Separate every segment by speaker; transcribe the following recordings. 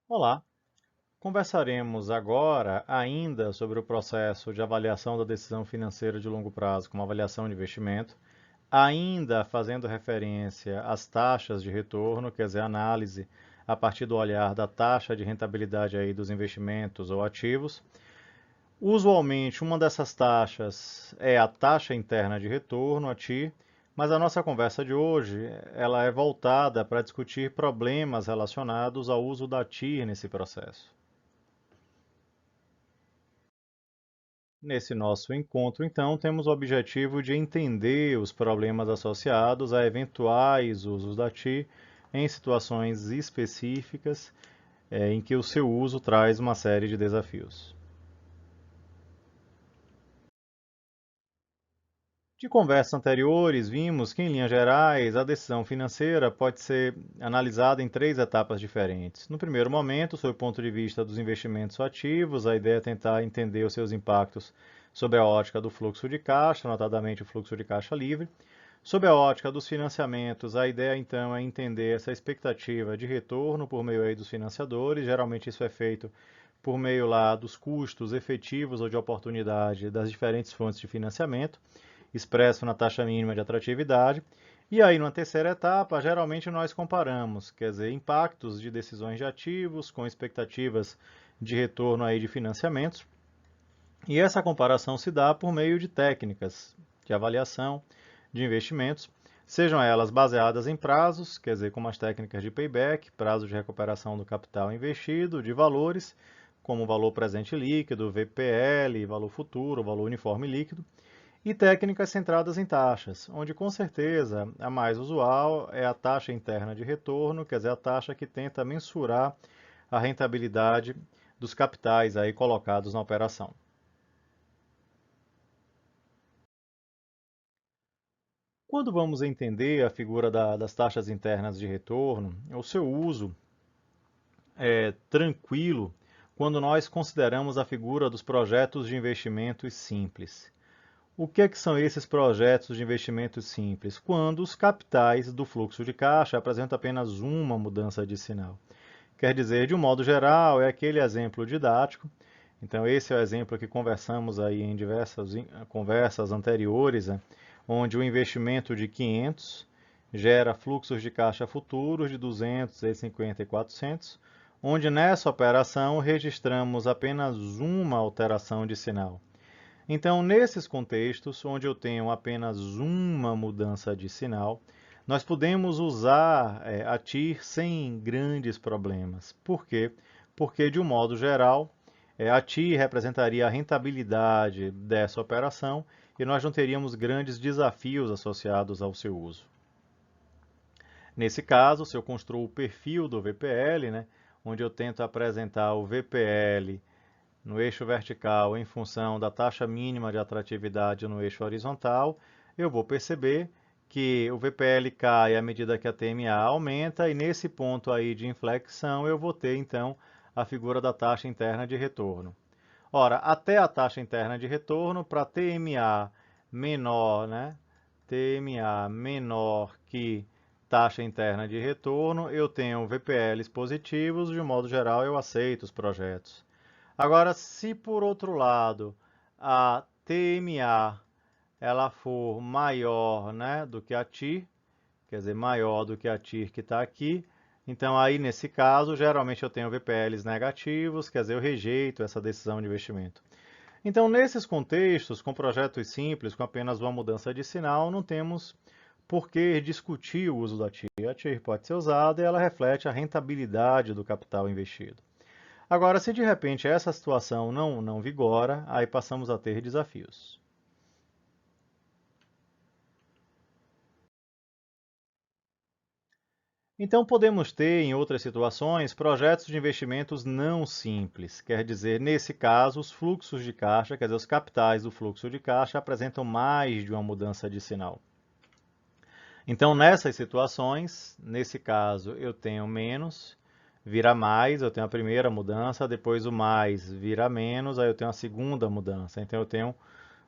Speaker 1: Olá, conversaremos agora ainda sobre o processo de avaliação da decisão financeira de longo prazo como avaliação de investimento, ainda fazendo referência às taxas de retorno, quer dizer, análise a partir do olhar da taxa de rentabilidade aí dos investimentos ou ativos. Usualmente, uma dessas taxas é a taxa interna de retorno, a TI, mas a nossa conversa de hoje, ela é voltada para discutir problemas relacionados ao uso da TI nesse processo. Nesse nosso encontro, então, temos o objetivo de entender os problemas associados a eventuais usos da TI em situações específicas em que o seu uso traz uma série de desafios. De conversas anteriores, vimos que, em linhas gerais, a decisão financeira pode ser analisada em três etapas diferentes. No primeiro momento, sob o ponto de vista dos investimentos ativos, a ideia é tentar entender os seus impactos sob a ótica do fluxo de caixa, notadamente o fluxo de caixa livre. Sob a ótica dos financiamentos, a ideia então é entender essa expectativa de retorno por meio aí dos financiadores. Geralmente isso é feito por meio lá dos custos efetivos ou de oportunidade das diferentes fontes de financiamento expresso na taxa mínima de atratividade. E aí, numa terceira etapa, geralmente nós comparamos, quer dizer, impactos de decisões de ativos com expectativas de retorno aí de financiamentos. E essa comparação se dá por meio de técnicas de avaliação de investimentos, sejam elas baseadas em prazos, quer dizer, como as técnicas de payback, prazo de recuperação do capital investido, de valores, como valor presente líquido, VPL, valor futuro, valor uniforme líquido, e técnicas centradas em taxas, onde com certeza a mais usual é a taxa interna de retorno, quer dizer, a taxa que tenta mensurar a rentabilidade dos capitais aí colocados na operação. Quando vamos entender a figura das taxas internas de retorno, o seu uso é tranquilo quando nós consideramos a figura dos projetos de investimentos simples. O que é que são esses projetos de investimentos simples? Quando os capitais do fluxo de caixa apresentam apenas uma mudança de sinal. Quer dizer, de um modo geral, é aquele exemplo didático. Então, esse é o exemplo que conversamos aí em diversas conversas anteriores, né, onde o investimento de 500 gera fluxos de caixa futuros de 250 e 400, onde nessa operação registramos apenas uma alteração de sinal. Então, nesses contextos, onde eu tenho apenas uma mudança de sinal, nós podemos usar a TIR sem grandes problemas. Por quê? Porque, de um modo geral, a TIR representaria a rentabilidade dessa operação e nós não teríamos grandes desafios associados ao seu uso. Nesse caso, se eu construo o perfil do VPL, né, onde eu tento apresentar o VPL no eixo vertical em função da taxa mínima de atratividade no eixo horizontal, eu vou perceber que o VPL cai à medida que a TMA aumenta e nesse ponto aí de inflexão eu vou ter então a figura da taxa interna de retorno. Ora, até a taxa interna de retorno para TMA menor, né? TMA menor que taxa interna de retorno, eu tenho VPLs positivos, de um modo geral eu aceito os projetos. Agora, se por outro lado a TMA ela for maior, né, do que a TIR, quer dizer, maior do que a TIR que está aqui, então aí nesse caso, geralmente eu tenho VPLs negativos, quer dizer, eu rejeito essa decisão de investimento. Então, nesses contextos, com projetos simples, com apenas uma mudança de sinal, não temos por que discutir o uso da TIR. A TIR pode ser usada e ela reflete a rentabilidade do capital investido. Agora, se de repente essa situação não vigora, aí passamos a ter desafios. Então, podemos ter, em outras situações, projetos de investimentos não simples. Quer dizer, nesse caso, os fluxos de caixa, quer dizer, os capitais do fluxo de caixa apresentam mais de uma mudança de sinal. Então, nessas situações, nesse caso, eu tenho menos, vira mais, eu tenho a primeira mudança, depois o mais vira menos, aí eu tenho a segunda mudança. Então, eu tenho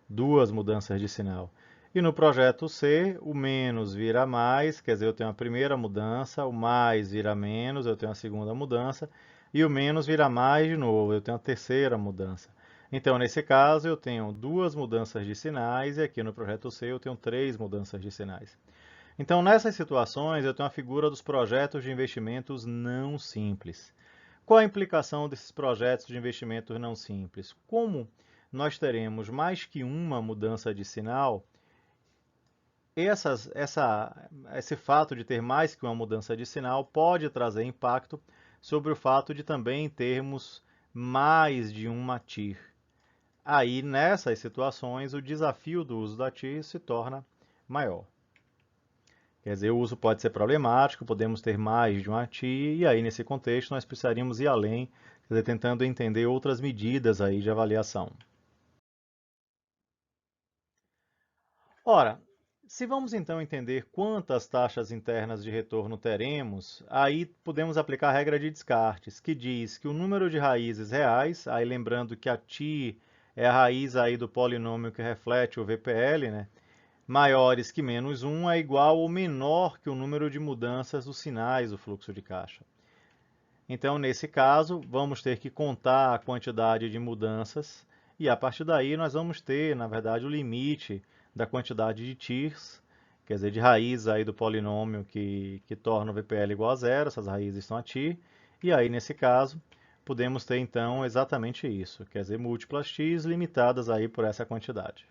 Speaker 1: duas mudanças de sinal. E no projeto C, o menos vira mais, quer dizer, eu tenho a primeira mudança, o mais vira menos, eu tenho a segunda mudança, e o menos vira mais de novo, eu tenho a terceira mudança. Então, nesse caso, eu tenho duas mudanças de sinais, e aqui no projeto C eu tenho três mudanças de sinais. Então, nessas situações, eu tenho a figura dos projetos de investimentos não simples. Qual a implicação desses projetos de investimentos não simples? Como nós teremos mais que uma mudança de sinal, esse fato de ter mais que uma mudança de sinal pode trazer impacto sobre o fato de também termos mais de uma TIR. Aí, nessas situações, o desafio do uso da TIR se torna maior. Quer dizer, o uso pode ser problemático, podemos ter mais de uma TIR, e aí, nesse contexto, nós precisaríamos ir além, quer dizer, tentando entender outras medidas aí de avaliação. Ora, se vamos então entender quantas taxas internas de retorno teremos, aí podemos aplicar a regra de Descartes, que diz que o número de raízes reais, aí lembrando que a TI é a raiz aí do polinômio que reflete o VPL, né? Maiores que menos 1 é igual ou menor que o número de mudanças dos sinais do fluxo de caixa. Então, nesse caso, vamos ter que contar a quantidade de mudanças e a partir daí nós vamos ter, na verdade, o limite da quantidade de TIRs, quer dizer, de raízes aí do polinômio que torna o VPL igual a zero, essas raízes estão a TIR, e aí, nesse caso, podemos ter então exatamente isso, quer dizer, múltiplas TIRs limitadas aí por essa quantidade.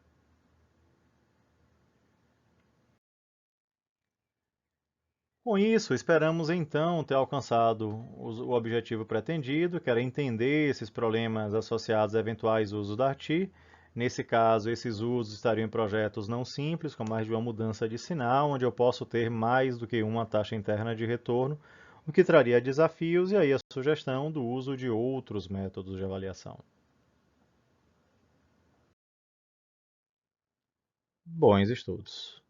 Speaker 1: Com isso, esperamos então ter alcançado o objetivo pretendido, que era entender esses problemas associados a eventuais usos da ARTI. Nesse caso, esses usos estariam em projetos não simples, com mais de uma mudança de sinal, onde eu posso ter mais do que uma taxa interna de retorno, o que traria desafios e aí a sugestão do uso de outros métodos de avaliação. Bons estudos!